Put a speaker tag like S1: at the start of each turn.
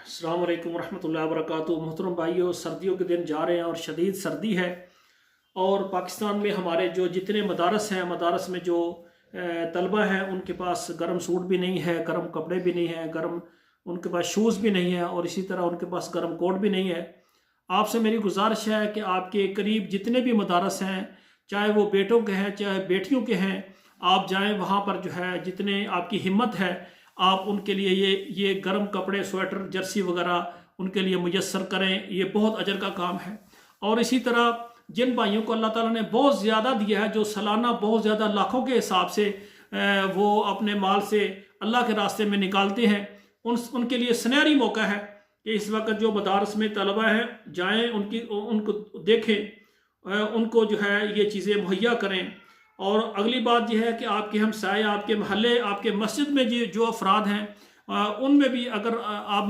S1: अस्सलाम वालेकुम रहमतुल्लाहि व बरकातुहू। मोहतरम भाइयों, सर्दियों के दिन जा रहे हैं और शदीद सर्दी है। और पाकिस्तान में हमारे जो जितने मदारस हैं, मदारस में जो तलबा हैं, उनके पास गर्म सूट भी नहीं है, गर्म कपड़े भी नहीं हैं, गर्म उनके पास शूज़ भी नहीं है, और इसी तरह उनके पास गर्म कोट भी नहीं है। आपसे मेरी गुजारिश है कि आपके करीब जितने भी मदारस हैं, चाहे वो बेटों के हैं चाहे बेटियों के हैं, आप जाएं वहाँ पर जो है जितने आपकी हिम्मत है आप उनके लिए ये गर्म कपड़े, स्वेटर, जर्सी वगैरह उनके लिए मुयस्सर करें। ये बहुत अजर का काम है। और इसी तरह जिन भाइयों को अल्लाह ताला ने बहुत ज़्यादा दिया है, जो सालाना बहुत ज़्यादा लाखों के हिसाब से वो अपने माल से अल्लाह के रास्ते में निकालते हैं, उनके लिए सुनहरी मौका है कि इस वक्त जो मदारस में तलबा हैं जाएँ, उनको देखें, उनको जो है ये चीज़ें मुहैया करें। और अगली बात यह है कि आपके हमसाए, आपके महल्ले, आपके मस्जिद में जो अफराद हैं उनमें भी अगर आप